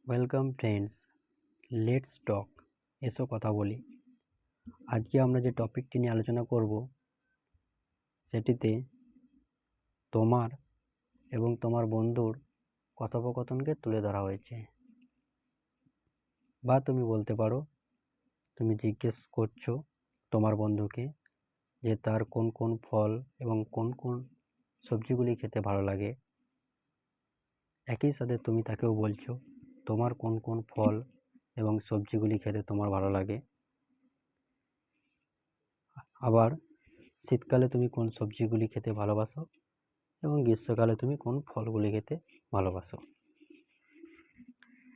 Welcome friends, let's talk. এসো কথা বলি। আজকে আমরা যে টপিকটি নিয়ে আলোচনা করব সেটিতে তোমার এবং তোমার বন্ধুর কথোপকথনকে তুলে ধরা হয়েছে। বা তুমি বলতে পারো, তুমি জিজ্ঞেস করছো তোমার বন্ধুকে যে তার কোন কোন ফল এবং কোন কোন সবজিগুলি খেতে ভালো লাগে। একই সাথে তুমি তাকেও বলছো তোমার কোন কোন ফল এবং সবজিগুলি খেতে তোমার ভালো লাগে। আবার শীতকালে তুমি কোন সবজিগুলি খেতে ভালোবাসো এবং গ্রীষ্মকালে তুমি কোন ফলগুলি খেতে ভালোবাসো।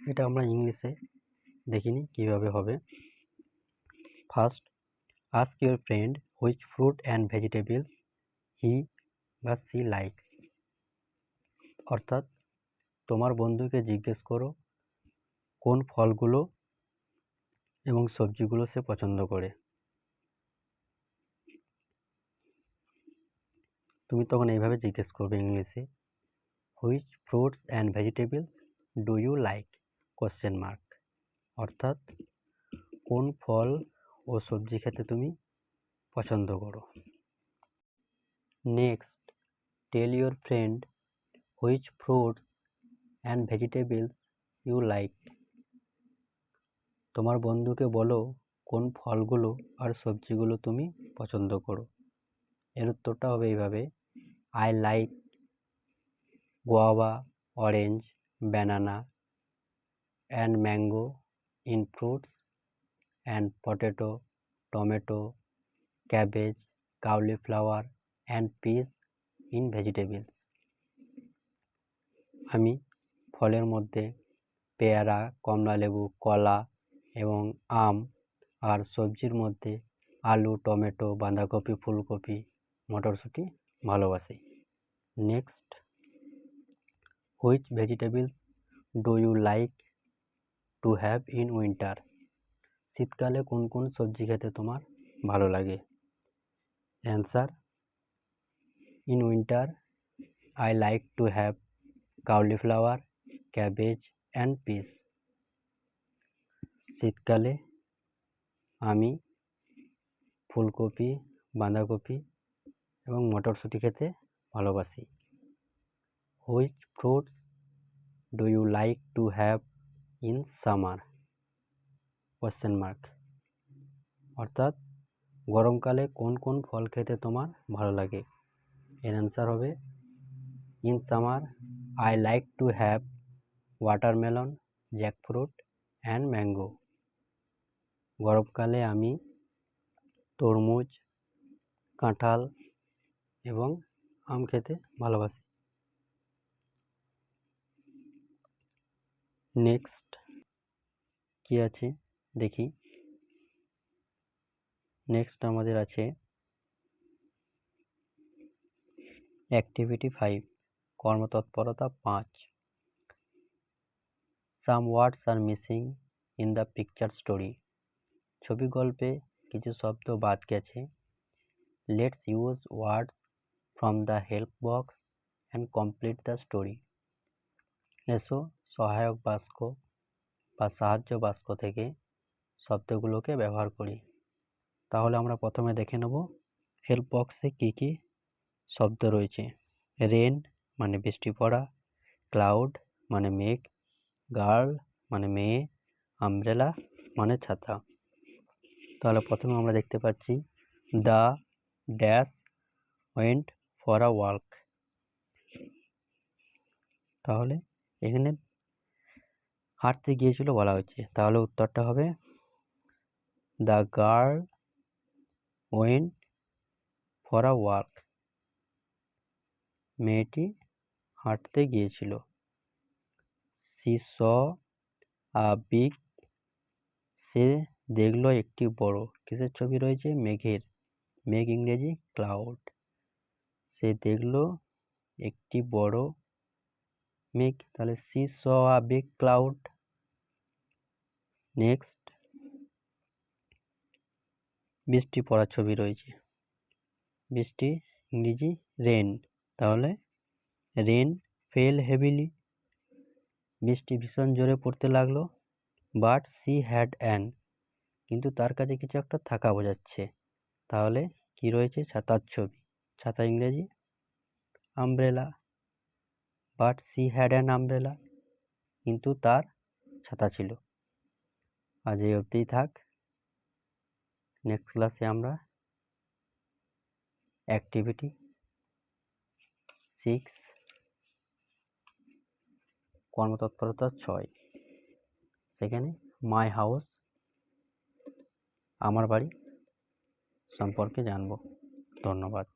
এটা আমরা ইংলিশে দেখিনি কিভাবে হবে। First, ask your friend which fruit and vegetable he বা সি লাইক। অর্থাৎ তোমার বন্ধুকে জিজ্ঞেস করো কোন ফলগুলো এবং সবজিগুলো সে পছন্দ করে। তুমি তখন এইভাবে জিজ্ঞেস করবে ইংলিশে, which fruits and vegetables do you like question mark. অর্থাৎ কোন ফল ও সবজি খেতে তুমি পছন্দ করো। Next, tell your friend which fruits and vegetables you like. তোমার বন্ধুকে বলো কোন ফলগুলো আর সবজিগুলো তুমি পছন্দ করো। এর উত্তরটা হবে এইভাবে, I like guava, orange, banana and mango in fruits and potato, tomato, cabbage, cauliflower and peas in vegetables. আমি ফলের মধ্যে পেয়ারা, কমলালেবু, কলা এবং আম, আর সবজির মধ্যে আলু, টমেটো, বাঁধাকপি, ফুলকপি, মটরশুঁটি ভালোবাসি। Next, which vegetables do you like to have in winter. শীতকালে কোন কোন সবজি খেতে তোমার ভালো লাগে। Answer, in winter I like to have cauliflower, cabbage and peas. শীতকালে আমি ফুলকপি, বাঁধাকপি এবং মটরশুঁটি খেতে ভালোবাসি। Which fruits do you like to have in summer question mark. অর্থাৎ গরমকালে কোন কোন ফল খেতে তোমার ভালো লাগে। এর অ্যান্সার হবে, in summer I like to have watermelon, jackfruit and mango. গরমকালে আমি তরমুজ, কাঁঠাল এবং আম খেতে ভালোবাসি। নেক্সট কি আছে দেখি। নেক্সট আমাদের আছে অ্যাক্টিভিটি 5, কর্মতৎপরতা 5। Some words are missing in the picture story. ছবি গল্পে কিছু শব্দ বাদ গেছে। Let's use words from the help box and complete the story. এসো সহায়ক বাক্য বা সাহায্য বাক্য থেকে শব্দগুলোকে ব্যবহার করি। তাহলে আমরা প্রথমে দেখে নেব হেল্প বক্সে কি কি শব্দ রয়েছে। রেন মানে বৃষ্টি পড়া, ক্লাউড মানে মেঘ, গার্ল মানে মেয়ে, আমব্রেলা মানে ছাতা। তাহলে প্রথমে আমরা দেখতে পাচ্ছি the dash went for a walk. তাহলে এখানে হাঁটতে গিয়েছিল বলা হচ্ছে, তাহলে উত্তরটা হবে the girl went for a walk. মেয়েটি হাঁটতে গিয়েছিল। সি স আ বিগ, সে দেখলো একটি বড়। কিসের ছবি রয়েছে? মেঘের। মেঘ ইংরেজি ক্লাউড। সে দেখলো একটি বড় মেঘ, তাহলে she saw a big cloud. Next, বৃষ্টি পড়ার ছবি রয়েছে। বৃষ্টি ইংরেজি রেন, তাহলে রেন ফেল হেভিলি। বৃষ্টি ভীষণ জোরে পড়তে লাগলো। বাট সি হ্যাড অ্যান, কিন্তু তার কাছে কিছু একটা থাকা বোঝাচ্ছে। তাহলে কি রয়েছে? ছাতার ছবি। ছাতা ইংরেজি umbrella. But she had an umbrella, কিন্তু তার ছাতা ছিল। আজ এই অবধিই থাক। নেক্সট ক্লাসে আমরা অ্যাক্টিভিটি 6 কর্মতৎপরতা 6 সেখানে মাই হাউস আমার বাড়ি সম্পর্কে জানব। ধন্যবাদ।